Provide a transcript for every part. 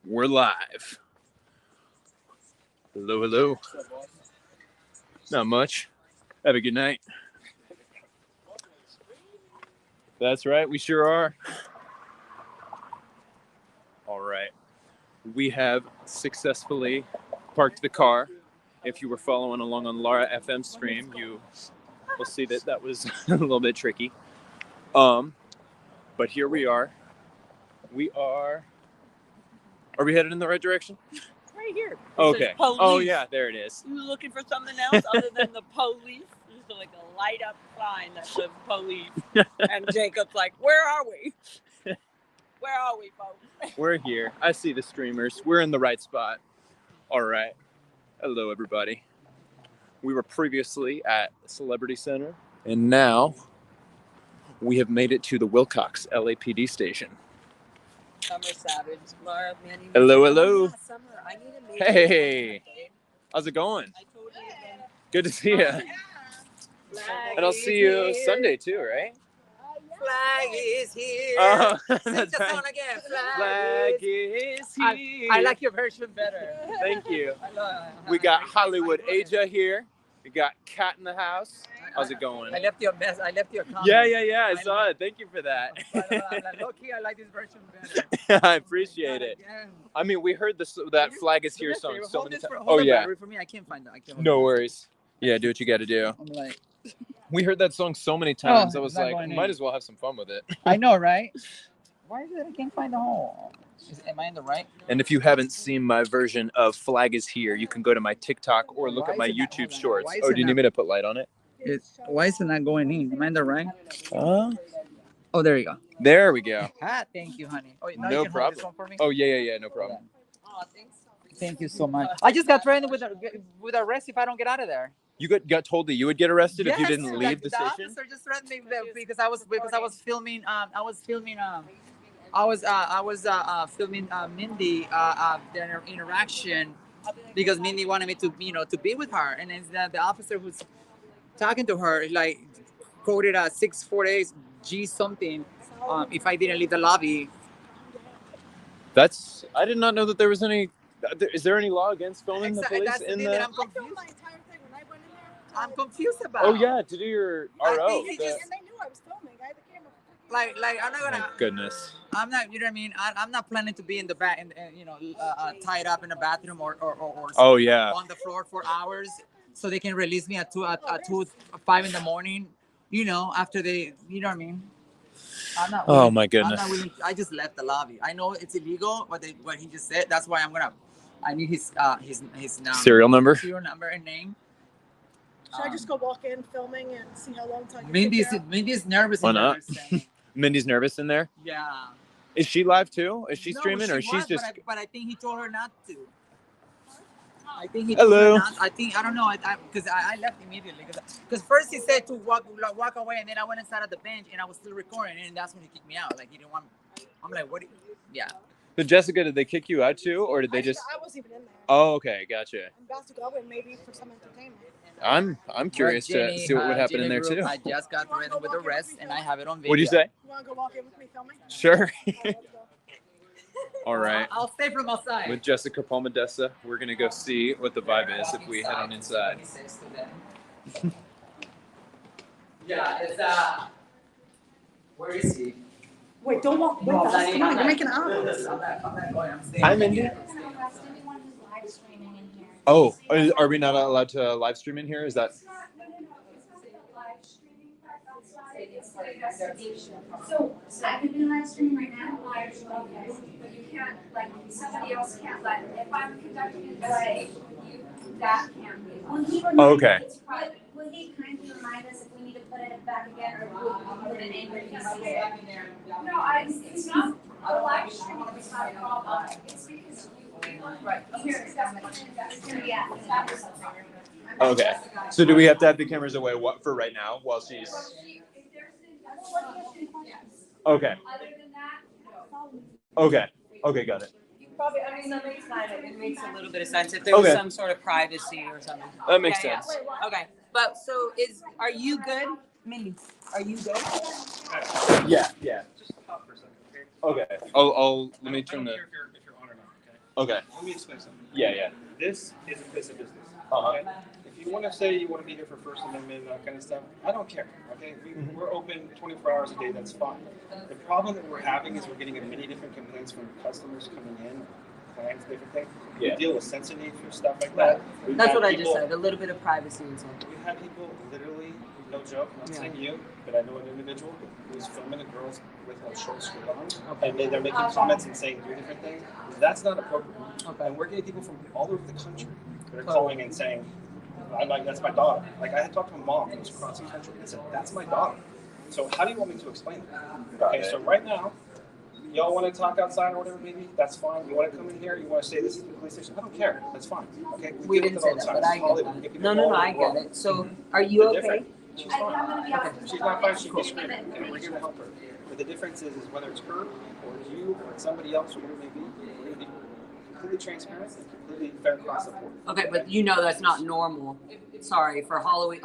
We're live. Hello, hello. Not much. Have a good night. That's right, we sure are. All right. We have successfully parked the car. If you were following along on LARA FM stream, you will see that that was a little bit tricky. But here we are. Are we headed in the right direction? Right here. Okay. Oh yeah, there it is. You looking for something else other than the police? There's like a light up sign that says police. And Jacob's like, where are we? Where are we, folks? We're here. I see the streamers. We're in the right spot. All right. Hello, everybody. We were previously at Celebrity Center, and now we have made it to the Wilcox LAPD station. Summer Savage. Laura, man, Hello, hello. Summer, I need a major hey. How's it going? I told you again. Good to see you. And I'll see you Sunday too, right? Flag is here. Sing the song again. Flag is here. I like your version better. Thank you. We got Hollywood Aja here. We got Kat in the house. How's it going? I left your comment. Yeah. I saw it. Thank you for that. Low-key, I like this version better. I appreciate it. I mean, we heard that Flag is Here song so many times. Oh, yeah. For me, I can't find it. No worries. Yeah, do what you got to do. I'm like... We heard that song so many times. I was like, might as well have some fun with it. I know, right? Why is it I can't find the hole? Am I in the right? And if you haven't seen my version of Flag is Here, you can go to my TikTok or look at my YouTube shorts. Oh, do you need me to put light on it? Why is it not going in? Am I in the right? Oh, there you go. There we go. Thank you, honey. Oh, no problem. For me? Oh, yeah, no problem. Oh, thanks. Thank you so much. I just got threatened with arrest if I don't get out of there. You got told that you would get arrested if you didn't leave the station? The officer just threatened me because I was filming Mindy their interaction because Mindy wanted me to be with her, and it's the officer who's talking to her like quoted 648 G something if I didn't leave the lobby. I did not know that there was any. Is there any law against filming the police in the? I'm confused about. Oh yeah, to do your RO. And they knew I was filming. I had the camera. Like I'm not gonna. Thank goodness. I'm not. You know what I mean? I'm not planning to be in the back and tied up in a bathroom or oh yeah on the floor for hours so they can release me at 5 in the morning. After they. You know what I mean? I'm not. Oh my goodness. I'm not willing. I just left the lobby. I know it's illegal what he just said. That's why I need his serial number and name. Should I just go walk in filming and see how long time? Mindy's nervous. Why not? Mindy's nervous in there? Yeah. Is she live too? Is she streaming or she's just? But I think he told her not to. I think he. Hello. I don't know. Because I left immediately. Because first he said to walk away, and then I went inside of the bench and I was still recording, and that's when he kicked me out. Like he didn't want. I'm like, what? Yeah. So Jessica, did they kick you out too, or did they just? I wasn't even in there. Oh, okay, gotcha. I'm about to go in maybe for some entertainment. I'm curious to see what would happen in there too. I just got threatened with arrest, and I have it on video. What'd you say? You want to go walk in with me filming? Sure. All right. I'll stay from outside. With Jessica Palmadessa, we're gonna go see what the vibe is if we head on inside. Yeah, it's where is he? Wait, don't walk with us. Come on, you're making out. I'm not going. I'm staying. Hi, Mindy. Oh, are we not allowed to live stream in here? Is that? So I can do live stream right now, but you can't, like, somebody else can't if I'm conducting a display, that can't be. Okay. Will he kindly remind us if we need to put it back again, or will we put it in when he sees it? No, it's not a live stream, it's not a problem. It's because right here, it's going to be at the Okay. So do we have to have the cameras away for right now while she's? Okay. Okay, got it. Probably, that makes fine. It makes a little bit of sense if there was some sort of privacy or something. That makes sense. Okay, but so are you good, Mindy? Are you good? Yeah. Just stop for a second, okay? Okay. Let me turn the. If you're on or not, okay? Okay. Let me explain something. Yeah. This is a place of business. Uh-huh. Okay? If you want to say you want to be here for First Amendment, that kind of stuff, I don't care. Okay, we're open 24 hours a day. That's fine. The problem that we're having is we're getting many different complaints from customers coming in, clients, different things. Yeah. We deal with sensitive stuff like that. We've That's had what I people- just said. A little bit of privacy and stuff. We've had people literally, no joke, not Yeah. saying you, but I know an individual who was filming a girl with a short skirt on, and they're making comments and saying three different things. That's not appropriate. Okay. And we're getting people from all over the country that are calling and saying, I'm like, that's my daughter. Like, I had talked to a mom who was crossing country and said, that's my daughter. So how do you want me to explain that? Okay, so right now, y'all want to talk outside or whatever, maybe that's fine. You want to come in here, you want to say this is the police station, I don't care. That's fine. Okay, We deal didn't with say it all the that, time. but I It's Hollywood. get We that. people No, all I over the world. get it. So, are you The okay? difference- She's I'm fine. gonna be out. If she's not fine, she'd be screaming. And we're here to help her. But the difference is whether it's her or you or somebody else or whatever it may be, we're going to be completely transparent and completely fair across the board. Okay, but you know that's not normal. Sorry, for Hollywood,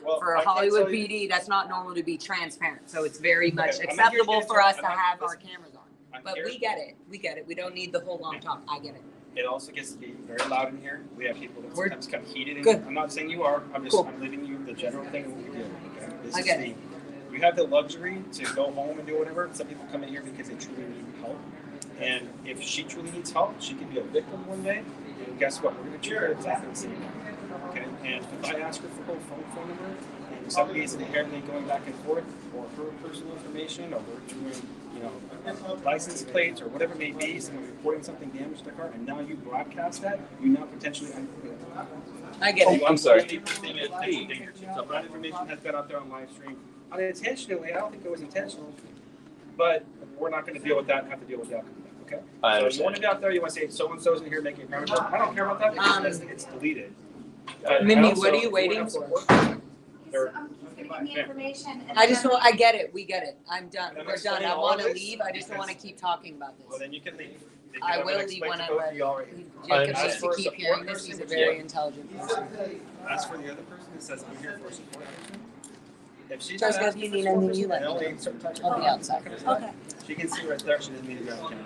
Well, for I can't Hollywood tell you- PD, that's not normal to be transparent. So it's very much Okay, I'm not here to acceptable get for us into- to I'm not- have our listen, cameras on. I'm But here- we get it. We get it. We don't need the whole long talk. I get it. It also gets to be very loud in here. We have people that We're- sometimes come heated. Good. I'm not saying you are. I'm just Cool. I'm leaving you the general thing of what we do. Okay? This I is get the, it. you have the luxury to go home and do whatever. Some people come in here because they truly need help. And if she truly needs help, she could be a victim one day. And guess what? We're going to treat her exactly the same. Okay? And if I ask her for her phone number, and somebody is inherently going back and forth, or her personal information, or we're doing, license plates, or whatever it may be, someone's reporting something damaged to their car, and now you broadcast that, you now potentially I get it. I'm sorry. So that information has got out there on live stream unintentionally. I don't think it was intentional, but we're not going to deal with that and have to deal with that. Okay. I So you want understand. to be out there, you want to say so and so's in here making a comment. I don't care about that because it's deleted. Mimi, Also, what are you if waiting want for? support, or- I'm gonna give me information. And I just then- don't. I get it. We get it. I'm done. And I'm We're done. explaining I all want to of this leave. I just don't want to keep talking about Well, this. then you can leave. Because I I'm will gonna leave explain when to I'm both of ready. you already. Jacob understand. has to For a keep support hearing this. person, He's a which very yeah. intelligent person. As for the other person that says I'm here for a support person, if she's Jessica, not if you asking need for support anything, you person, let me and only know. certain types of I'll be comments, outside. that kind of stuff, Okay. she can see right there. She doesn't need to be on camera.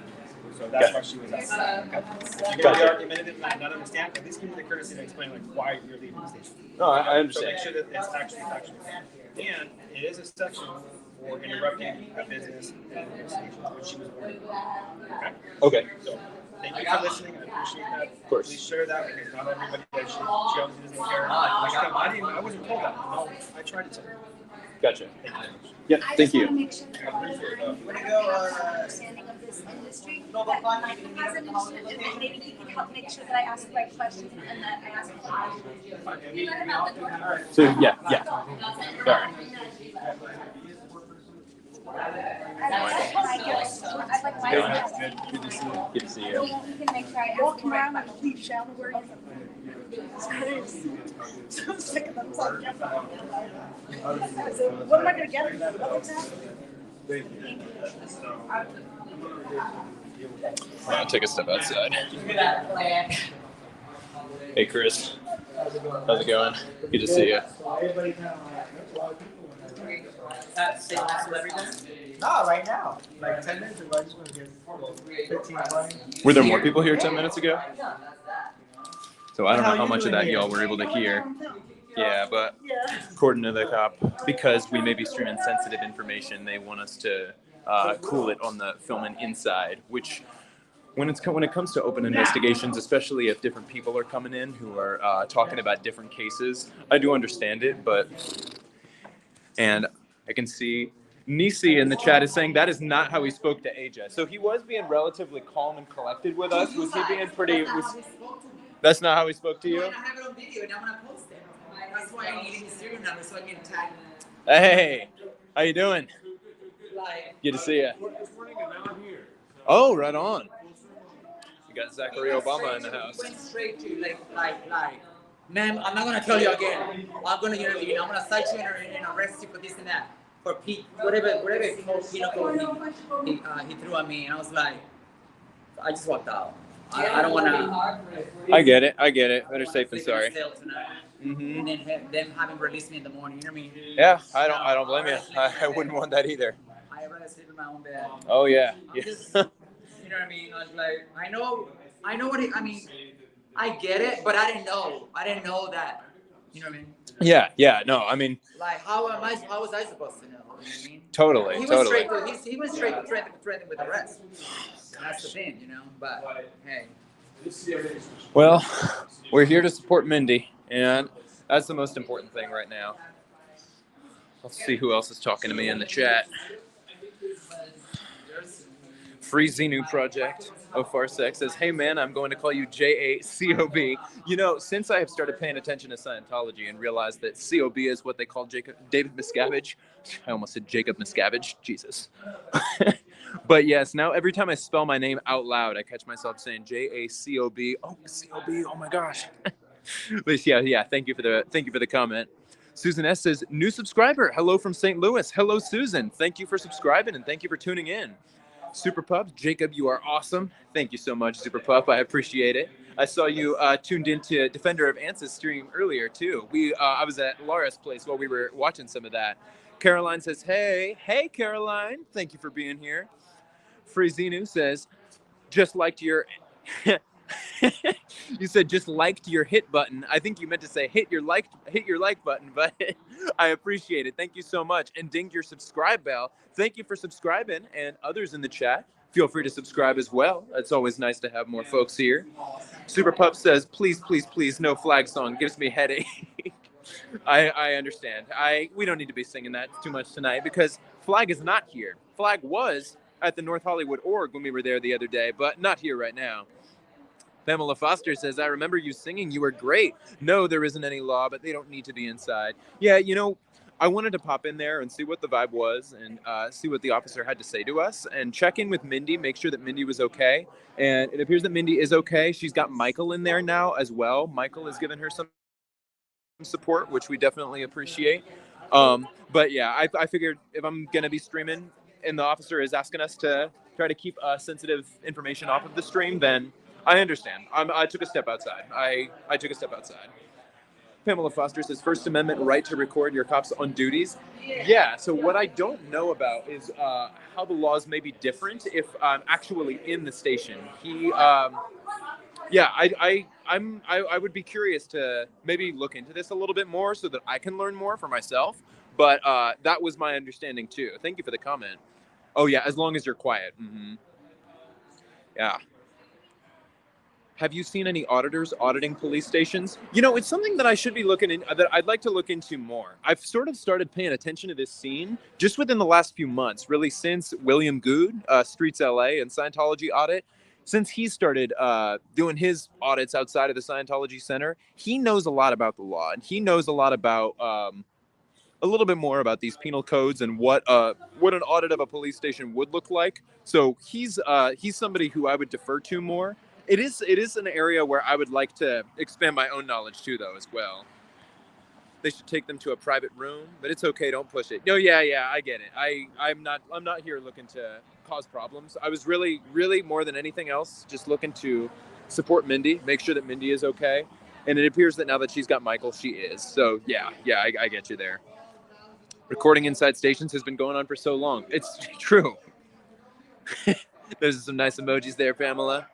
So that's Gotcha. why she was asking. Okay? If you're Gotcha. gonna be argumentative and not understand, at least give me the courtesy to explain like why you're leaving the station. No, I So understand. make sure that it's actually factual. And it is a section for interrupting a business and investigations, which she was warned. Okay? Okay. So thank you for listening. I appreciate that. Of course. Please share that because not everybody does. She obviously doesn't care. I wasn't told that. No, I tried to tell her. Gotcha. Thank you very much. Yeah, I thank just want to you. make sure that I'm understanding of this industry, that Mike has an industry, and maybe he can help make sure that I ask the right questions and that I ask the right questions. You let him out the door. So yeah. All right. I'd like my Good to see you. Good to see you. He can make sure I ask the Walking right around questions. and leave shower wearing. It's crazy. So sick of them. It's like, I said, what am I gonna get? What's that? I'll take a step outside. Hey, Chris. How's it going? Good to see you. No, right now. Like 10 minutes ago, I just want to get 15, 20. Were there more people here 10 minutes ago? So I don't know how much of that y'all were able to hear. Yeah, but Yeah. according to the cop, because we may be streaming sensitive information, they want us to cool it on the filming inside, which when it comes to open investigations, especially if different people are coming in who are talking about different cases, I do understand it, and I can see Nisi in the chat is saying that is not how he spoke to AJ. So he was being relatively calm and collected with us. Was he being pretty? That's not how he spoke to you? I have it on video and I'm gonna post it. That's why I'm needing his serial number so I can tag him. Hey, how you doing? Like, Good to see you. Oh, right on. You got Zachary Obama in the house. went straight to like, ma'am, I'm not gonna tell you again. I'm gonna, I'm gonna cite you and arrest you for this and that. For Pete, whatever he threw at me, and I was like, I just walked out. I don't wanna. I get it. Better safe than sleep in sorry. a cell tonight. Mm-hmm. And then them having released me in the morning. You know what I mean? Yeah, I don't blame you. I wouldn't want that either. I'd rather sleep in my own bed. Oh yeah. I'm just, you know what I mean? I was like, I know I know what I mean. I get it, but I didn't know. I didn't know that. You know what I mean? Yeah. No, I mean, Like, how was I supposed to know? You know what I mean? totally. He went straight to threatening with arrest. That's the thing, you know. But hey. Well, we're here to support Mindy, and that's the most important thing right now. Let's see who else is talking to me in the chat. Free Xenu Project, Farsec says, hey man, I'm going to call you JACOB. You know, since I have started paying attention to Scientology and realized that COB is what they call David Miscavige, I almost said Jacob Miscavige, Jesus. But yes, now every time I spell my name out loud, I catch myself saying JACOB. Oh, COB, oh my gosh. But yeah, thank you for the comment. Susan S says, new subscriber, hello from St. Louis. Hello, Susan. Thank you for subscribing and thank you for tuning in. Super Pup, Jacob, you are awesome. Thank you so much, Super Pup. I appreciate it. I saw you tuned into Defender of Ansys stream earlier too. I was at Lara's place while we were watching some of that. Caroline says, hey Caroline, thank you for being here. Free Xenu says, just liked your. You said just liked your hit button. I think you meant to say hit your like button, but I appreciate it. Thank you so much. And ding your subscribe bell. Thank you for subscribing, and others in the chat, feel free to subscribe as well. It's always nice to have more folks here. Super Pup says, please, no flag song. Gives me a headache. I understand. We don't need to be singing that too much tonight because Flag is not here. Flag was at the North Hollywood Org when we were there the other day, but not here right now. Pamela Foster says, I remember you singing. You were great. No, there isn't any law, but they don't need to be inside. Yeah, you know, I wanted to pop in there and see what the vibe was and see what the officer had to say to us and check in with Mindy, make sure that Mindy was okay. And it appears that Mindy is okay. She's got Michael in there now as well. Michael has given her some support, which we definitely appreciate. But yeah, I figured if I'm going to be streaming and the officer is asking us to try to keep sensitive information off of the stream, then I understand. I took a step outside. I took a step outside. Pamela Foster says, First Amendment right to record your cops on duties. Yeah, so what I don't know about is how the laws may be different if I'm actually in the station. I would be curious to maybe look into this a little bit more so that I can learn more for myself. But that was my understanding too. Thank you for the comment. Oh yeah, as long as you're quiet. Mm-hmm. Yeah. Have you seen any auditors auditing police stations? You know, it's something that I should be looking in, that I'd like to look into more. I've sort of started paying attention to this scene just within the last few months, really since William Good, Streets LA and Scientology audit. Since he started doing his audits outside of the Scientology Center, he knows a lot about the law and he knows a lot about a little bit more about these penal codes and what an audit of a police station would look like. So he's somebody who I would defer to more. It is an area where I would like to expand my own knowledge too, though, as well. They should take them to a private room, but it's okay. Don't push it. No, yeah, I get it. I'm not here looking to cause problems. I was really more than anything else just looking to support Mindy, make sure that Mindy is okay. And it appears that now that she's got Michael, she is. So yeah, I get you there. Recording inside stations has been going on for so long. It's true. There's some nice emojis there, Pamela.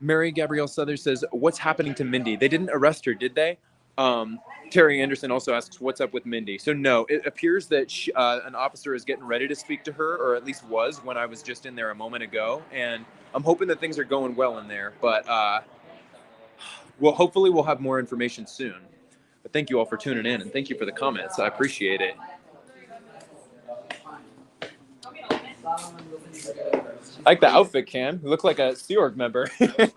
Mary Gabrielle Southers says, what's happening to Mindy? They didn't arrest her, did they? Terry Anderson also asks, what's up with Mindy? So no, it appears that an officer is getting ready to speak to her, or at least was when I was just in there a moment ago. And I'm hoping that things are going well in there. But hopefully we'll have more information soon. But thank you all for tuning in, and thank you for the comments. I appreciate it. I like the outfit, Cam. You look like a Sea Org member. That was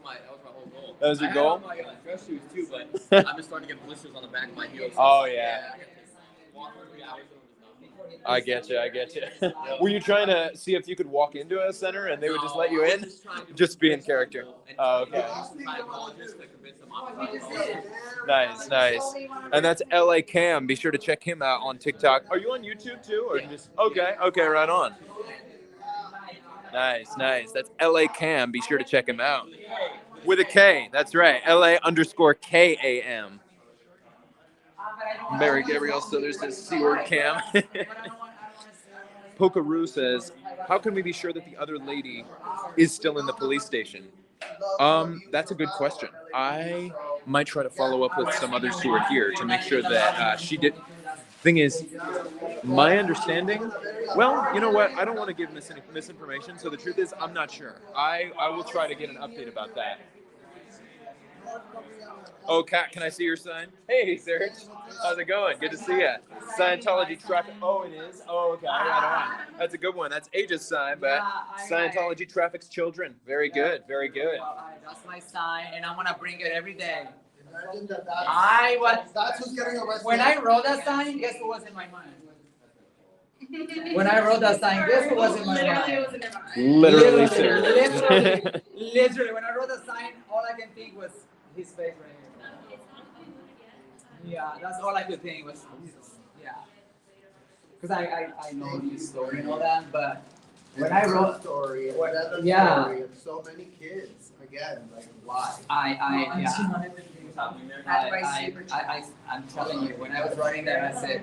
my whole goal. That was your goal? I had all my dress shoes too, but I'm just starting to get blisters on the back of my heels. Oh, yeah. I get you. Were you trying to see if you could walk into a center and they would just let you in? Just be in character. Oh, okay. Nice. And that's LA Cam. Be sure to check him out on TikTok. Are you on YouTube too? Or just okay, right on. Nice. That's LA Cam. Be sure to check him out. With a K. That's right. LA_KAM. Mary Gabrielle Southers says Sea Org Cam. Pokaroo says, how can we be sure that the other lady is still in the police station? That's a good question. I might try to follow up with some others who are here to make sure that she did. Thing is, my understanding, well, you know what? I don't want to give misinformation, so the truth is, I'm not sure. I will try to get an update about that. Oh, Kat, can I see your sign? Hey, Serge. How's it going? Good to see you. Scientology traffic. Oh, it is? Oh, okay. Right on. That's a good one. That's Age's sign, but Scientology traffics children. Very good. Very good. That's my sign, and I'm going to bring it every day. That's who's getting arrested. When I wrote that sign, guess what was in my mind? When I wrote that sign, guess what was in my mind? Literally, sir. Literally, when I wrote that sign, all I can think was his face right here. Yeah, that's all I could think was, yeah. Because I know his story and all that, but when I wrote story, yeah, story of so many kids, again, like why? I'm telling you, when I was writing that, I said,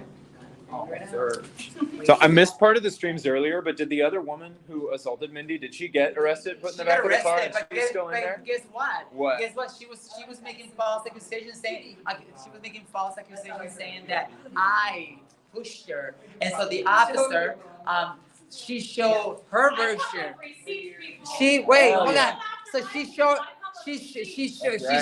oh, Serge. So I missed part of the streams earlier, but did the other woman who assaulted Mindy, did she get arrested, put in the back of the car, and she's still in there? Guess what? What? Guess what? She was making false accusations saying that I pushed her, and so the officer, she showed her version. Hold on. So she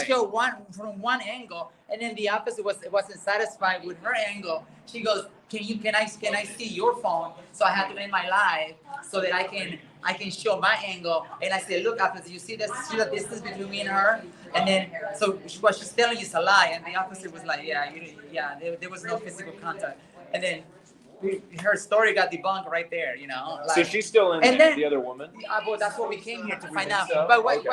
showed one from one angle, and then the officer wasn't satisfied with her angle. She goes, can I see your phone? So I had to end my live so that I can show my angle. And I said, look, officer, you see the distance between me and her? And then so what she's telling you is a lie. And the officer was like, there was no physical contact. And then her story got debunked right there, you know. Like, so she's still in there, then, the other woman? Well, that's what we came here to find out. So? But wait,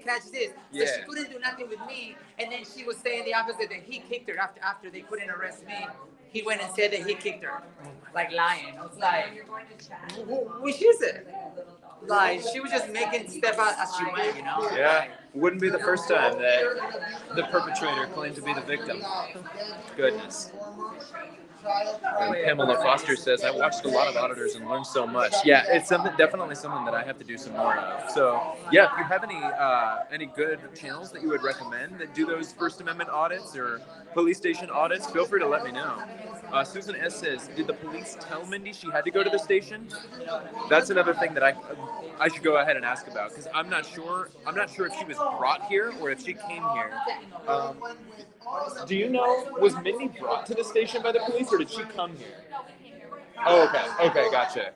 catch this. So Yeah. she couldn't do nothing with me, and then she was saying the opposite, that he kicked her after they couldn't arrest me. He went and said that he kicked her, like lying. I was like, what she said? Like, she was just making step out as she went, you know? Yeah, wouldn't be the first time that the perpetrator claimed to be the victim. Goodness. And Pamela Foster says, I watched a lot of auditors and learned so much. Yeah, it's definitely something that I have to do some more of. So, yeah, if you have any good channels that you would recommend that do those First Amendment audits or police station audits, feel free to let me know. Susan S. says, did the police tell Mindy she had to go to the station? That's another thing that I should go ahead and ask about, because I'm not sure if she was brought here or if she came here. Do you know, was Mindy brought to the station by the police, or did she come here? Oh, okay, gotcha.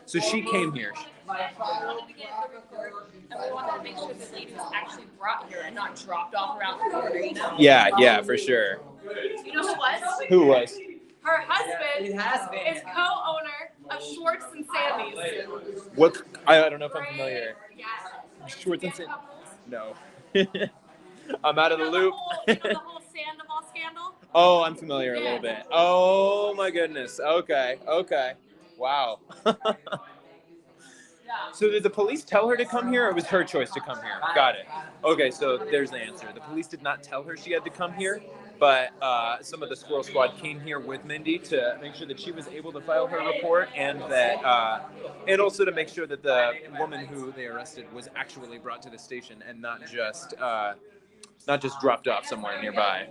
So she came here. We wanted to get the report, and we wanted to make sure the lady was actually brought here and not dropped off around the corner, you know? Yeah, for sure. You know who was? Who was? Her husband It is co-owner of Schwartz and Sammy's. What? I don't know if I'm familiar. Yeah. Schwartz and Gay Sam. couples. No. I'm out of the loop. The whole Sandoval scandal? Oh, I'm familiar a little bit. Oh my goodness. Okay. Wow. So did the police tell her to come here, or it was her choice to come here? Got it. Okay, so there's the answer. The police did not tell her she had to come here, but some of the Squirrel Squad came here with Mindy to make sure that she was able to file her report, and that, and also to make sure that the woman who they arrested was actually brought to the station and not just dropped off somewhere nearby.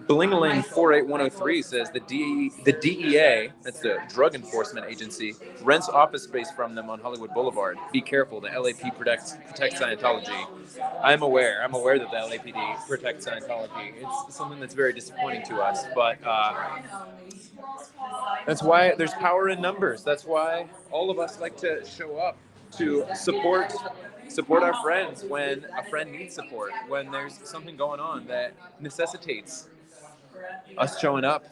Blingaling 48103 says the DEA, that's the Drug Enforcement Agency, rents office space from them on Hollywood Boulevard. Be careful, the LAP protects Scientology. I'm aware that the LAPD protects Scientology. It's something that's very disappointing to us, but that's why there's power in numbers. That's why all of us like to show up to support our friends when a friend needs support, when there's something going on that necessitates us showing up.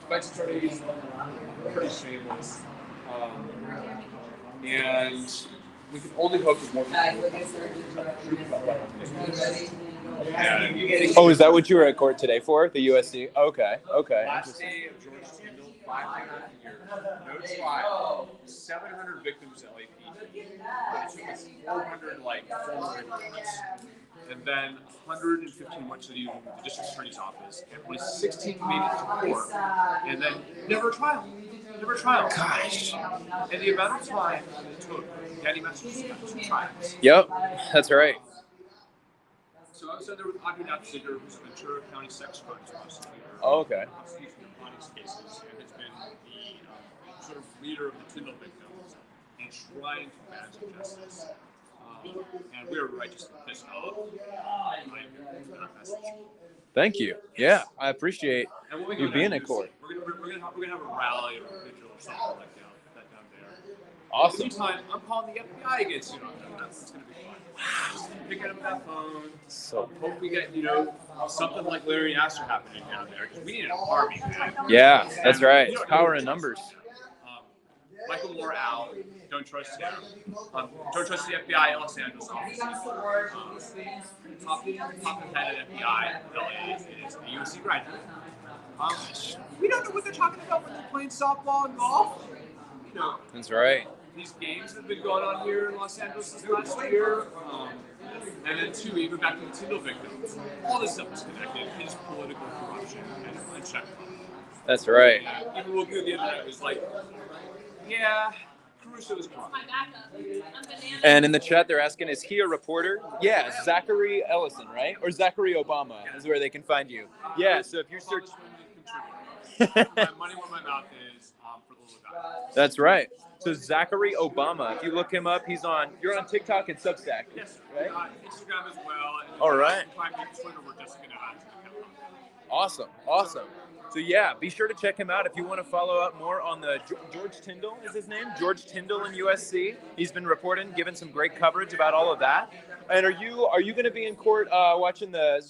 My attorney is pretty shameless, and we can only hope that more people. Oh, is that what you were at court today for? The USC? Okay. Last day of George Tyndall, 5 years. No trial. 700 victims at LAPD. It took us 400 formal reports. And then 115 went to the district attorney's office, and only 16 made it to court. And then never a trial. Never a trial. Gosh. And the amount of time it took getting messages got 2 trials. Yep, that's right. So I was there with Audrey Natsiger, who's a Ventura County sex crimes prosecutor. Oh, okay. Prosecution of Bonnie's cases, and has been the sort of leader of the Tyndall victims and trying to advance justice. And we were righteously pissed off. Thank you. Yeah, I appreciate you being in court. We're gonna have a rally or a vigil or something like that down there. Awesome. In the meantime, I'm calling the FBI against you. That's gonna be fun. Picking up that phone. So hope we get something like Larry Nassar happening down there, because we need an army, man. yeah, that's right. Power in numbers. Michael Moore out. Don't trust him. Don't trust the FBI Los Angeles office. Top head at FBI LA is a USC graduate. We don't know what they're talking about when they're playing softball and golf. That's right. These games have been going on here in Los Angeles this last year. And then too, even back to the Tyndall victims. All this stuff is connected. It's political corruption and check. That's right. Even Will Good the other night was like, yeah, Caruso is corrupt. And in the chat, they're asking, is he a reporter? Yeah, Zachary Ellison, right? Or Zachary Obama is where they can find you. Yeah, so if you search... My money where my mouth is for the little guy. That's right. So Zachary Obama, if you look him up, you're on TikTok and Substack. Yes, right? Instagram as well. And all right. Twitter, we're just going to add to the account. Awesome. So yeah, be sure to check him out if you want to follow up more on the George Tyndall is his name, George Tyndall in USC. He's been reporting, giving some great coverage about all of that. And are you going to be in court watching the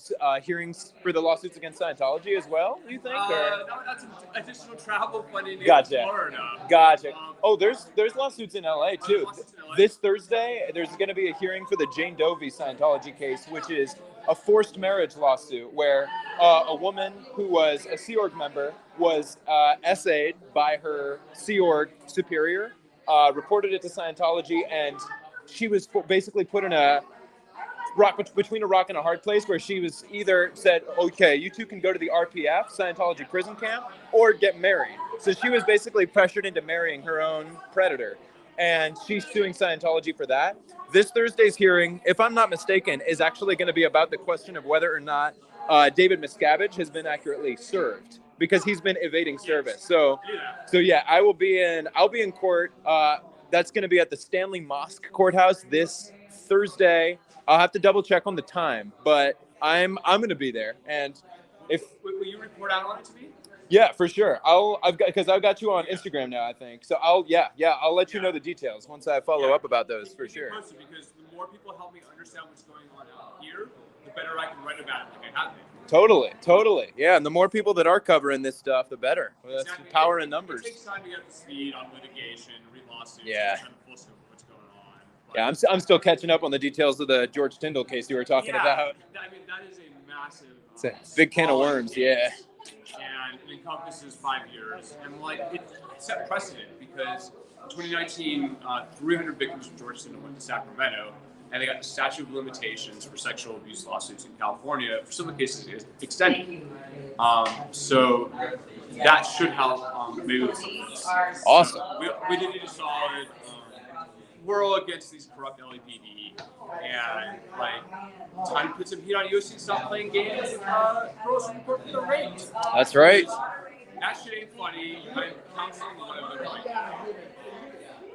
hearings for the lawsuits against Scientology as well? Do you think? No, that's additional travel funding in Gotcha. Florida. Gotcha. There's lawsuits in LA too. This Thursday, there's going to be a hearing for the Jane Doe v. Scientology case, which is a forced marriage lawsuit where a woman who was a Sea Org member was essayed by her Sea Org superior, reported it to Scientology, and she was basically put in between a rock and a hard place where she was either said, okay, you two can go to the RPF, Scientology prison camp, or get married. So she was basically pressured into marrying her own predator. And she's suing Scientology for that. This Thursday's hearing, if I'm not mistaken, is actually going to be about the question of whether or not David Miscavige has been accurately served, because he's been evading service. So yeah, I'll be in court. That's going to be at the Stanley Mosque Courthouse this Thursday. I'll have to double check on the time, but I'm going to be there. And will you report out on it to me? Yeah, for sure. I've got you on Instagram now, I think. So I'll let you know the details once I follow up about those, for sure. Because the more people help me understand what's going on out here, the better I can write about it like I have been. Totally. Yeah, and the more people that are covering this stuff, the better. Well, that's exactly. Power in numbers. It takes time to get up to speed on litigation, read lawsuits, yeah. what's going on. But yeah, I'm still catching up on the details of the George Tyndall case you were talking about. I mean, that is a massive... It's a big can of worms, yeah. And it encompasses 5 years. And it set precedent because in 2019, 300 victims of George Tyndall went to Sacramento, and they got the statute of limitations for sexual abuse lawsuits in California for some of the cases extended. So that should help maybe with some of this. Awesome. We did need a solid whirl against these corrupt LAPD, and time to put some heat on USC and stop playing games with girls from report for the rate. That's right. That shit ain't funny. I'm counseling one of them right now.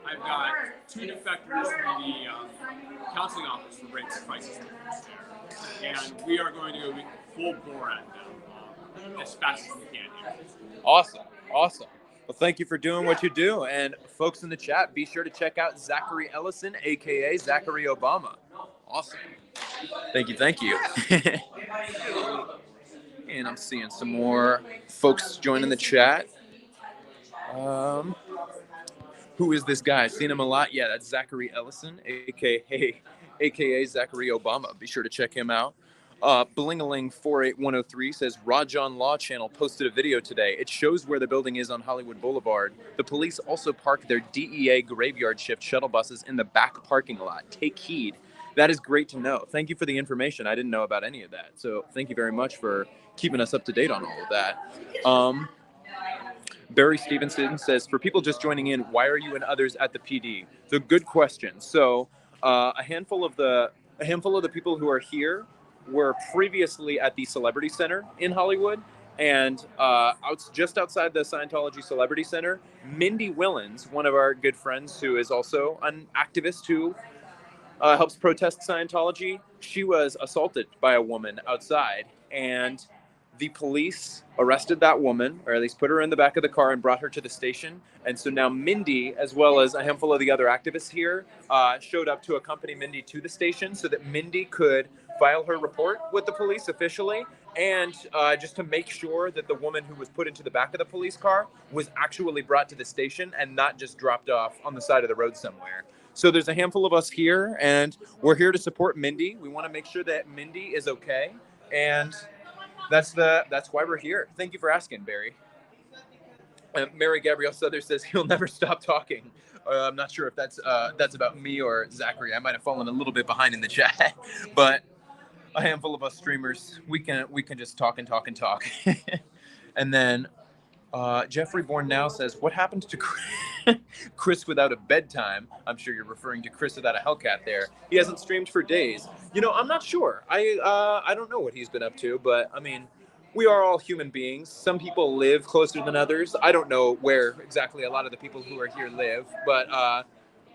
I've got 2 defectors from the counseling office for rape crisis there, and we are going to go full bore at them as fast as we can here. Awesome. Well, thank you for doing what you do. And folks in the chat, be sure to check out Zachary Ellison, a.k.a. Zachary Obama. Awesome. Thank you. And I'm seeing some more folks joining the chat. Who is this guy? I've seen him a lot. Yeah, that's Zachary Ellison, a.k.a. Zachary Obama. Be sure to check him out. Blingaling48103 says, Rajon Law Channel posted a video today. It shows where the building is on Hollywood Boulevard. The police also park their DEA graveyard shift shuttle buses in the back parking lot. Take heed. That is great to know. Thank you for the information. I didn't know about any of that. So thank you very much for keeping us up to date on all of that. Barry Stevenson says, for people just joining in, why are you and others at the PD? It's a good question. So a handful of the people who are here were previously at the Celebrity Center in Hollywood, and just outside the Scientology Celebrity Center, Mindy Willens, one of our good friends who is also an activist who helps protest Scientology, she was assaulted by a woman outside, and the police arrested that woman, or at least put her in the back of the car and brought her to the station. And so now Mindy, as well as a handful of the other activists here, showed up to accompany Mindy to the station so that Mindy could file her report with the police officially, and just to make sure that the woman who was put into the back of the police car was actually brought to the station and not just dropped off on the side of the road somewhere. So there's a handful of us here, and we're here to support Mindy. We want to make sure that Mindy is okay, and that's why we're here. Thank you for asking, Barry. Mary Gabrielle Southers says he'll never stop talking. I'm not sure if that's about me or Zachary. I might have fallen a little bit behind in the chat, but a handful of us streamers, we can just talk and talk and talk. And then Jeffrey Bourne now says, what happened to Chris without a bedtime? I'm sure you're referring to Chris without a Hellcat there. He hasn't streamed for days. You know, I'm not sure. I don't know what he's been up to, but I mean, we are all human beings. Some people live closer than others. I don't know where exactly a lot of the people who are here live, but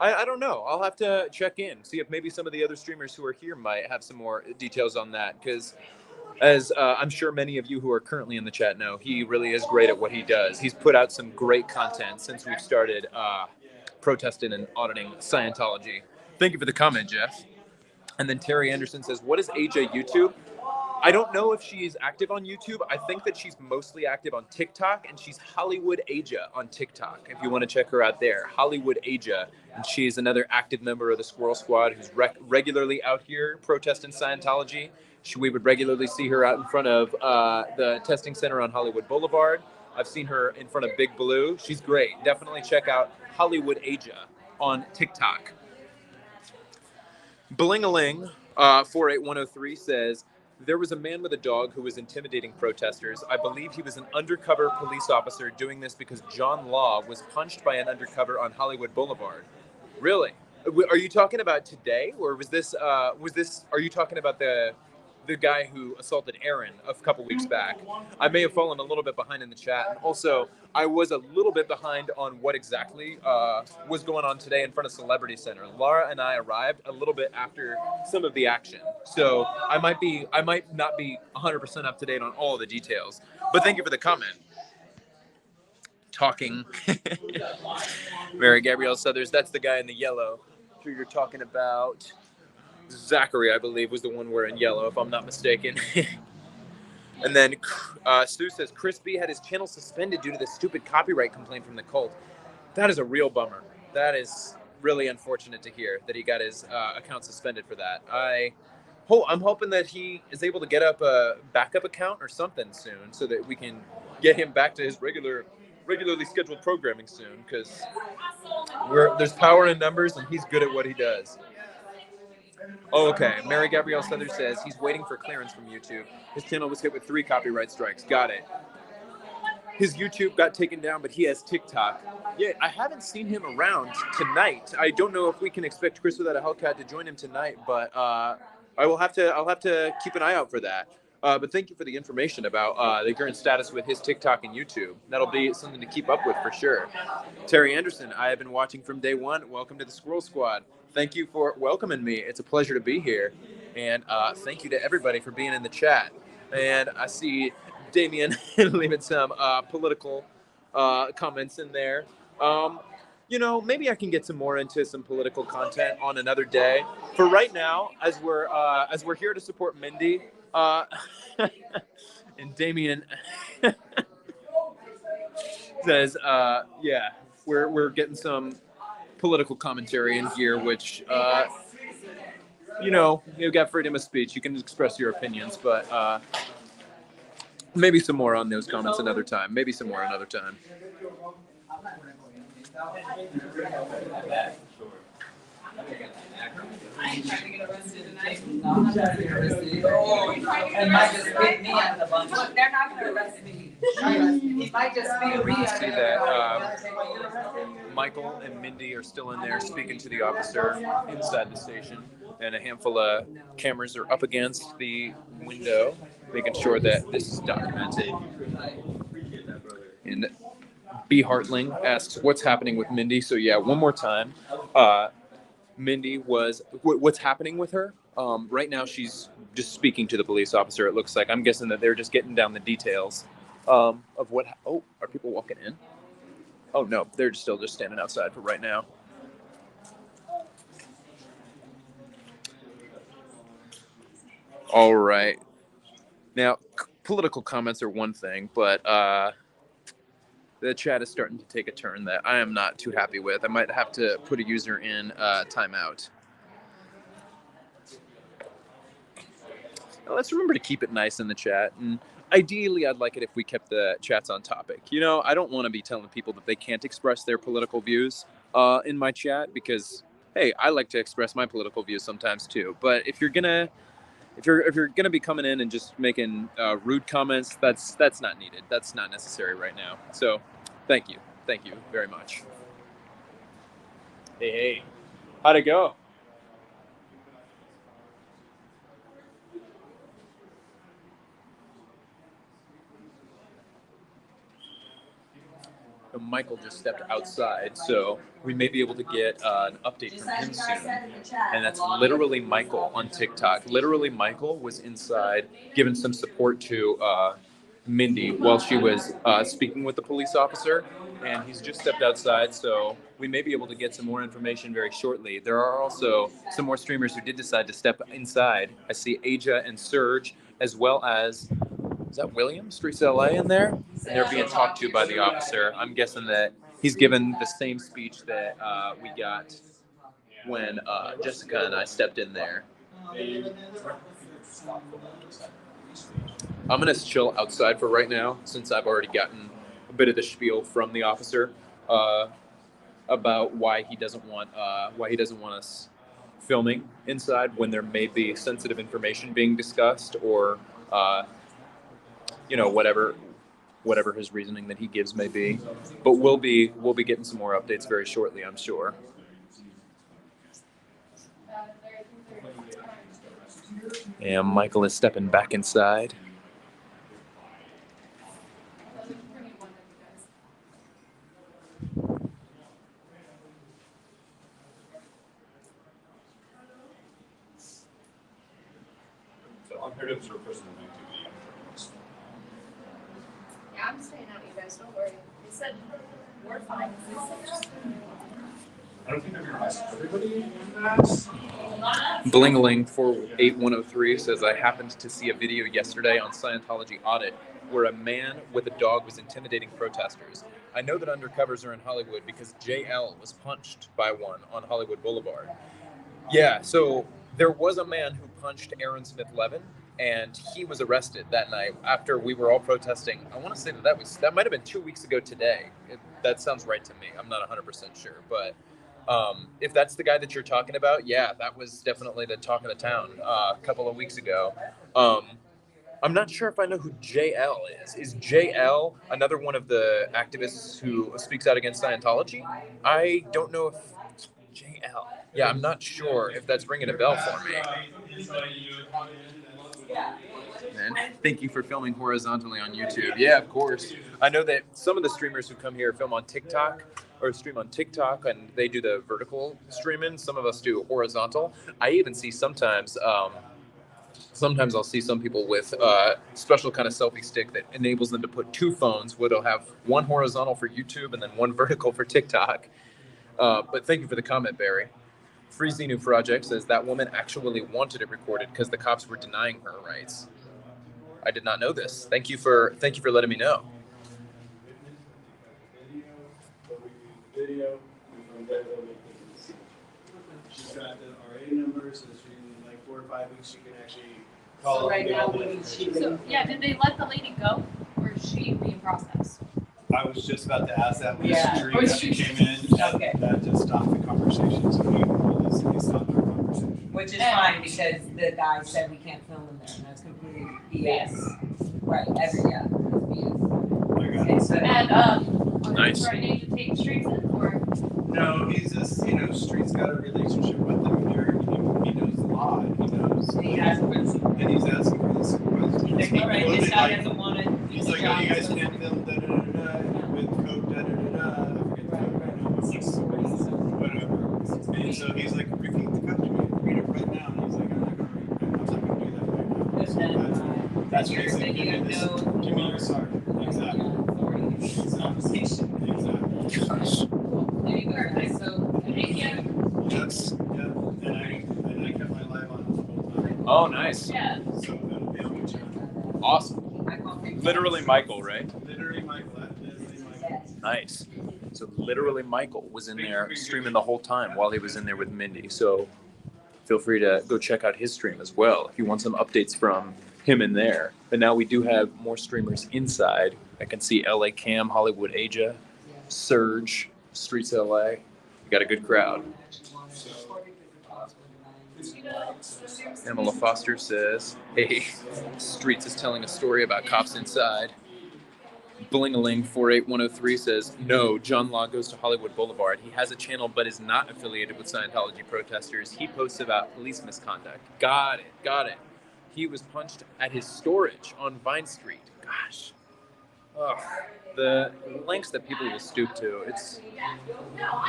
I don't know. I'll have to check in, see if maybe some of the other streamers who are here might have some more details on that, because as I'm sure many of you who are currently in the chat know, he really is great at what he does. He's put out some great content since we've started protesting and auditing Scientology. Thank you for the comment, Jeff. And then Terry Anderson says, what is AJ YouTube? I don't know if she's active on YouTube. I think that she's mostly active on TikTok, and she's Hollywood Aja on TikTok, if you want to check her out there. Hollywood Aja. And she's another active member of the Squirrel Squad who's regularly out here protesting Scientology. We would regularly see her out in front of the testing center on Hollywood Boulevard. I've seen her in front of Big Blue. She's great. Definitely check out Hollywood Aja on TikTok. Blingaling 48103 says, there was a man with a dog who was intimidating protesters. I believe he was an undercover police officer doing this because John Law was punched by an undercover on Hollywood Boulevard. Really? Are you talking about today, or was this? Are you talking about the guy who assaulted Aaron a couple weeks back? I may have fallen a little bit behind in the chat. And also, I was a little bit behind on what exactly was going on today in front of Celebrity Center. Lara and I arrived a little bit after some of the action, so I might not be 100% up to date on all of the details. But thank you for the comment. Talking. Mary Gabrielle Southers, that's the guy in the yellow who you're talking about. Zachary, I believe, was the one wearing yellow, if I'm not mistaken. And then Stu says, Chris B had his channel suspended due to the stupid copyright complaint from the cult. That is a real bummer. That is really unfortunate to hear that he got his account suspended for that. I'm hoping that he is able to get up a backup account or something soon so that we can get him back to his regularly scheduled programming soon, because there's power in numbers and he's good at what he does. Oh, okay. Mary Gabrielle Southers says he's waiting for clearance from YouTube. His channel was hit with 3 copyright strikes. Got it. His YouTube got taken down, but he has TikTok. Yeah, I haven't seen him around tonight. I don't know if we can expect Chris without a Hellcat to join him tonight, but I'll have to keep an eye out for that. But thank you for the information about the current status with his TikTok and YouTube. That'll be something to keep up with for sure. Terry Anderson, I have been watching from day one. Welcome to the Squirrel Squad. Thank you for welcoming me. It's a pleasure to be here. And thank you to everybody for being in the chat. And I see Damien leaving some political comments in there. Maybe I can get some more into some political content on another day. For right now, as we're here to support Mindy, and Damien says, we're getting some political commentary in here, which you know, you've got freedom of speech. You can express your opinions, but maybe some more on those comments another time. Maybe some more another time. I ain't trying to get arrested tonight. No, I'm not trying to get arrested. Oh, it might just pick me out of the bunch. Look, they're not going to arrest me. He might just pick me out of See the that Michael and Mindy are still in there speaking to the officer inside the station, and a handful of cameras are up against the window, making sure that this is documented. And B. Hartling asks, what's happening with Mindy? So yeah, one more time. Mindy was, what's happening with her? Right now she's just speaking to the police officer, it looks like. I'm guessing that they're just getting down the details of what, oh, are people walking in? Oh no, they're still just standing outside for right now. All right. Now, political comments are one thing, but the chat is starting to take a turn that I am not too happy with. I might have to put a user in timeout. Now, let's remember to keep it nice in the chat. And ideally, I'd like it if we kept the chats on topic. You know, I don't want to be telling people that they can't express their political views in my chat because, hey, I like to express my political views sometimes too. But if you're gonna be coming in and just making rude comments, that's not needed. That's not necessary right now. So, thank you very much. Hey, how'd it go? Michael just stepped outside, so we may be able to get an update from him soon. And that's literally Michael on TikTok. Literally, Michael was inside giving some support to Mindy while she was speaking with the police officer. And he's just stepped outside, so we may be able to get some more information very shortly. There are also some more streamers who did decide to step inside. I see Aja and Serge, as well as, is that William, Streets LA in there? And they're being talked to by the officer. I'm guessing that he's given the same speech that we got when Jessica and I stepped in there. I'm gonna chill outside for right now, since I've already gotten a bit of the spiel from the officer about why he doesn't want us filming inside when there may be sensitive information being discussed, or you know, whatever his reasoning that he gives may be. But we'll be getting some more updates very shortly, I'm sure. And Michael is stepping back inside. So I'm here to observe personal activity. Yeah, I'm staying out, you guys. Don't worry. They said we're fine. I don't think they're going to ask everybody in that. Blingaling 48103 says, I happened to see a video yesterday on Scientology Audit where a man with a dog was intimidating protesters. I know that undercovers are in Hollywood because JL was punched by one on Hollywood Boulevard. Yeah, so there was a man who punched Aaron Smith-Levin, and he was arrested that night after we were all protesting. I want to say that might have been 2 weeks ago today. That sounds right to me. I'm not 100% sure, but if that's the guy that you're talking about, yeah, that was definitely the talk of the town a couple of weeks ago. I'm not sure if I know who JL is. Is JL another one of the activists who speaks out against Scientology? I don't know if JL. Yeah, I'm not sure if that's ringing a bell for me. And thank you for filming horizontally on YouTube. Yeah, of course. I know that some of the streamers who come here film on TikTok or stream on TikTok, and they do the vertical streaming. Some of us do horizontal. I even see sometimes I'll see some people with special kind of selfie stick that enables them to put two phones where they'll have one horizontal for YouTube and then one vertical for TikTok. But thank you for the comment, Barry. Free Xenu Project says that woman actually wanted it recorded because the cops were denying her rights. I did not know this. Thank you for letting me know. She's got the RA number, so she like 5 weeks, she can actually So call. right and get now, all the we need information. she. So, yeah, did they let the lady go, or is she being processed? I was just about to ask that when Yeah. Street came in. Okay. That just stopped the conversation, so he stopped our conversation. Which is fine, because the guy said we can't film in there, and that's completely BS. Right, that's BS. I got Okay, it. so. And, are they Nice. threatening to take Streets in, or? No, he's just, Street's got a relationship with them here. He knows the law, and he knows. And he has a And he's asking for the supervisor. He's like, all right, this guy doesn't want it. He's like, oh, you guys can't film da da da da with code da da da da. I forget the code right now. Whatever. And so he's like, repeat the code. Read it right now. And he's like, I'm not gonna read it. I'm not gonna do that right now. So that's you're basically saying you know. give me your sorry. Exactly. Exactly. Anyway, so. Thank you. Yes. Yeah. And I kept my live on the whole time. Oh, nice. Yeah. So that'll be on the channel. Awesome. Literally Michael, right? Literally Michael. Literally Michael. Nice. So literally Michael was in there streaming the whole time while he was in there with Mindy. So feel free to go check out his stream as well if you want some updates from him in there. But now we do have more streamers inside. I can see LA Cam, Hollywood Aja, Surge, Streets LA. We got a good crowd. Pamela Foster says, hey, Streets is telling a story about cops inside. Bling-a-ling 48103 says, no, John Law goes to Hollywood Boulevard. He has a channel but is not affiliated with Scientology protesters. He posts about police misconduct. Got it. He was punched at his storage on Vine Street. Gosh. Ugh. The lengths that people will stoop to, it's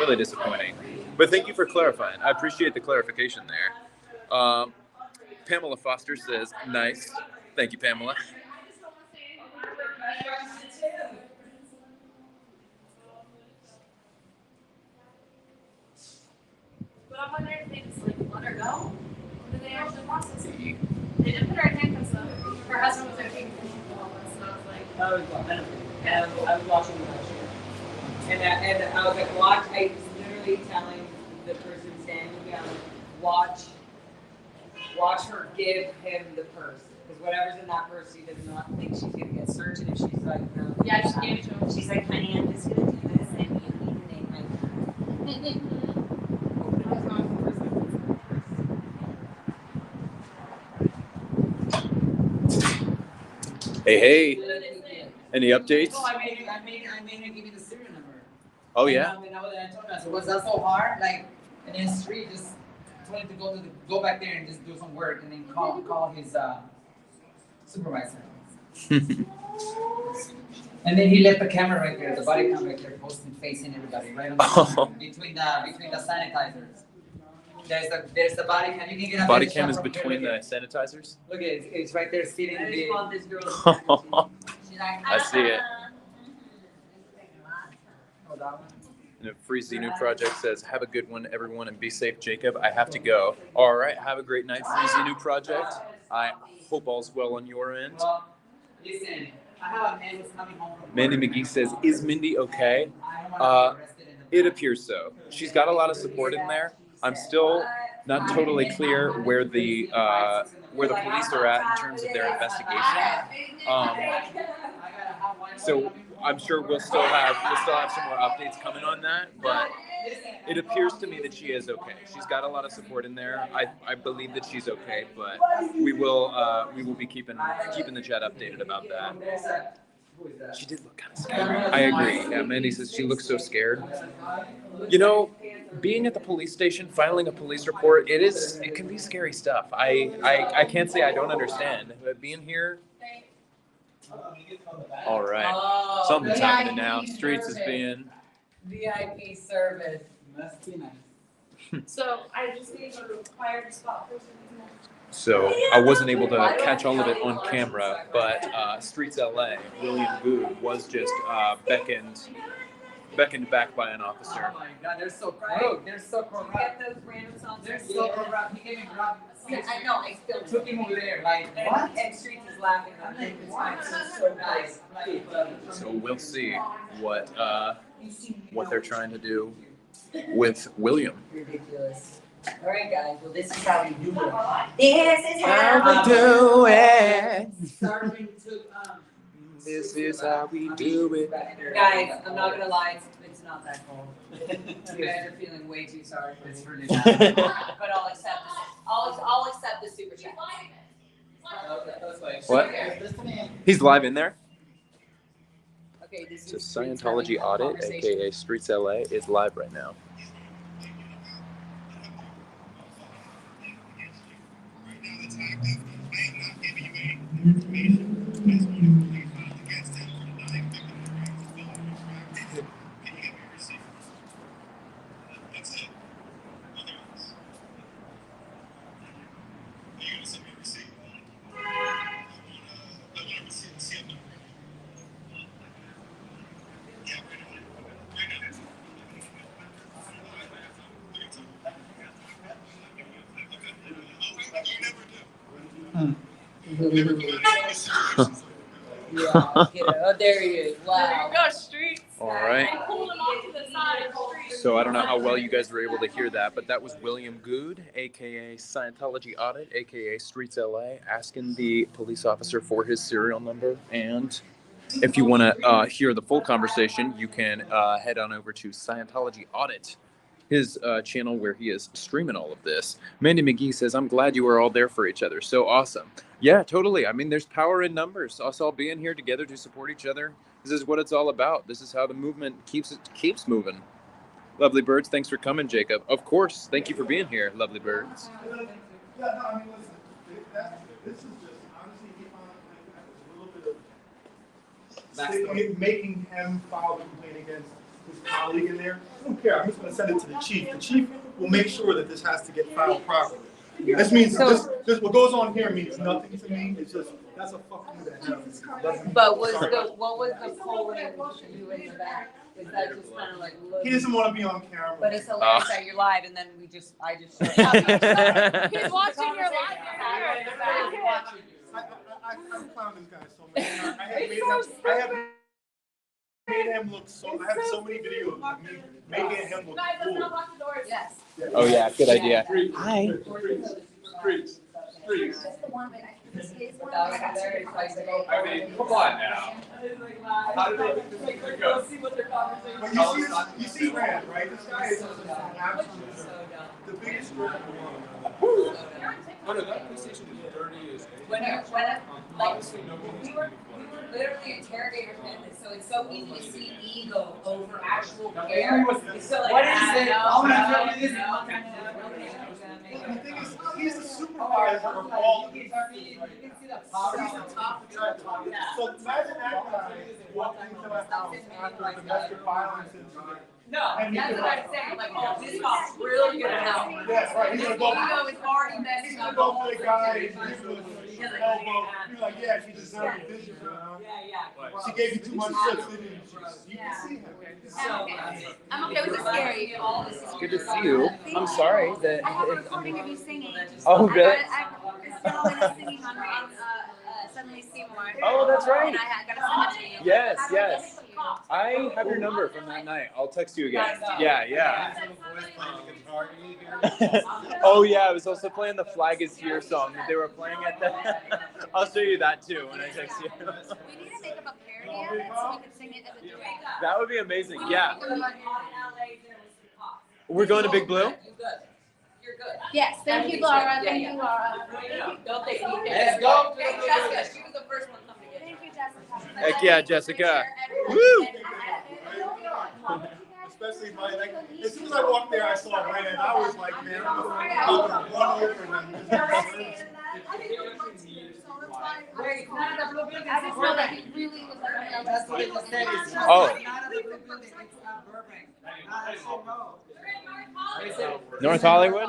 really disappointing. But thank you for clarifying. I appreciate the clarification there. Pamela Foster says, nice. Thank you, Pamela. But I'm wondering if they just let her go, or did they actually process it? They did put her in handcuffs though. Her husband was there taking pictures of all this, and I was like, I was watching the show. And I was like, watch. I was literally telling the person standing with me, I'm like, watch her give him the purse. Because whatever's in that purse, she does not think she's going to get searched. And if she's like, no. yeah, I just gave it to him. She's like, honey, I'm just going to do this. And you need to name my Hey. Any updates? Oh, I made her give me the serial number. Oh, yeah? I told her, I said, was that so hard? Like, and then Street just told him to go back there and just do some work and then call his supervisor. And then he left the camera right there, the body cam right there, posting, facing everybody, right on the between the sanitizers. There's the body cam. You can get a Body better cam shot is from here. between the sanitizers? Look at it, it's right there sitting. I just called this girl. I see it. Oh, that one? And a Free Xenu Project says, have a good one, everyone, and be safe, Jacob. I have to go. All right, have a great night, Free Xenu Project. I hope all's well on your end. Well, listen, I have a man who's coming home from Mandy work. McGee says, is Mindy okay? I don't want to be arrested in the It appears so. She's got a lot of support in there. I'm still not totally clear where the police are at in terms of their investigation. So I'm sure we'll still have some more updates coming on that, but it appears to me that she is okay. She's got a lot of support in there. I believe that she's okay, but we will be keeping the chat updated about that. She did look kind of scary. I agree. Yeah, Mandy says she looks so scared. You know, being at the police station, filing a police report, it can be scary stuff. I can't say I don't understand, but being here. All right, something's happening now. Streets is being. VIP service. Must be nice. So I just need to require a spot person. So I wasn't able to catch all of it on camera, but Streets LA, William Good was just beckoned back by an officer. Oh my God, they're so corrupt. They're so corrupt. Get those random songs. They're so corrupt. He came and grabbed. I know, I still Took him over there, like what? And Streets is laughing. I'm like, it's fine. It's so nice. So we'll see what they're trying to do with William. Ridiculous. All right, guys. Well, this is how we do it. This is How how we do it. Sergeant took This is how we do it. Guys, I'm not gonna lie, it's not that cold. You guys are feeling way too sorry for me. But I'll accept this. I'll accept the super chat. What? He's live in there? Okay, this So is Scientology Audit, aka Streets LA, is live right now. Yeah, get it. Oh, there he is. Wow. There you go, Streets. All right. I pulled him off to the side. So I don't know how well you guys were able to hear that, but that was William Good, aka Scientology Audit, aka Streets LA, asking the police officer for his serial number. And if you want to hear the full conversation, you can head on over to Scientology Audit, his channel where he is streaming all of this. Mandy McGee says, I'm glad you were all there for each other. So awesome. Yeah, totally. I mean, there's power in numbers. Us all being here together to support each other. This is what it's all about. This is how the movement keeps moving. Lovely birds. Thanks for coming, Jacob. Of course. Thank you for being here, lovely birds. Yeah, no, I mean, listen, this is just, honestly, he found a little bit of making him file a complaint against his colleague in there. I don't care. I'm just going to send it to the chief. The chief will make sure that this has to get filed properly. This means this what goes on here means nothing to me. It's just that's a fuck you that happens. But what was the polling you in the back? Is that just kind of like look? He doesn't want to be on camera. But it's hilarious that you're live, and then I just. He's watching your live. I clown this guy so much. I have made him look so. I have so many videos of me making him look cool. Yes. Oh, yeah. Good idea. Hi. Streets. I mean, come on now. How did they think they go? But you see Rand, right? This guy is absolute the biggest jerk in the world. Oh, no, that PlayStation is dirty as Obviously, we were literally interrogating him, so it's so easy to see ego over actual care. It's so like, What is it? I'm gonna tell you this. The thing is, he's the supervisor of all of this. So imagine that guy walking into a house after a domestic violence incident. No, that's what I'm saying. Like, oh, this cop's really gonna help. Yes, right. He's His gonna ego go. is already He's messing gonna up. go for the guy. He's gonna elbow. You're like, yeah, she deserved it, didn't you? Yeah. She gave you too much chips, didn't she? You can see her. I'm okay with the scary. It's good to see you. I'm sorry that. I have a recording of you singing. Oh, really? I singing on Suddenly Seymour. Oh, that's right. And I got to send it to you. Yes, yes. I have your number from that night. I'll text you again. Yeah. Oh yeah, I was also playing the Flag Is Here song that they were playing at the. I'll show you that too when I text you. We need to make up a parody of it so we can sing it as a duet. That would be amazing. Yeah. We're going to Big Blue? You're good. Yes, thank you, Laura. Thank you, Laura. Don't take me. Let's go. Hey, Jessica, she was the first one coming in. Thank you, Jessica. Heck yeah, Jessica. Woo! Especially my, like, as soon as I walked there, I saw Rand. I was like, man, I'm gonna run over them. I just know that he really was like, That's what it said. It's Oh. not a blue building. It's not Burbank. I said no. North Hollywood?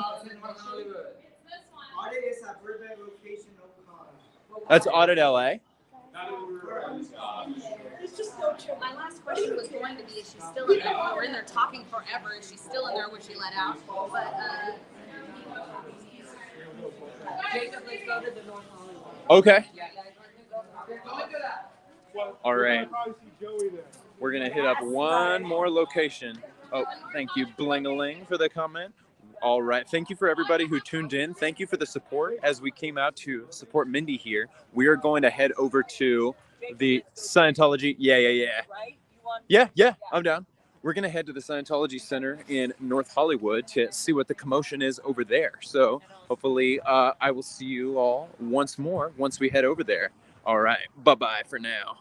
Audit is a Burbank location, no car. That's Audit LA. It's just so chill. My last question was going to be, is she still in there? We're in there talking forever. Is she still in there when she let out? But, Jacob, let's go to the North Hollywood. Okay. Yeah, All right. We're going to hit up one more location. Oh, thank you, Bling-a-ling, for the comment. All right. Thank you for everybody who tuned in. Thank you for the support as we came out to support Mindy here. We are going to head over to the Scientology. Yeah, I'm down. We're going to head to the Scientology Center in North Hollywood to see what the commotion is over there. So hopefully I will see you all once more once we head over there. All right. Bye-bye for now.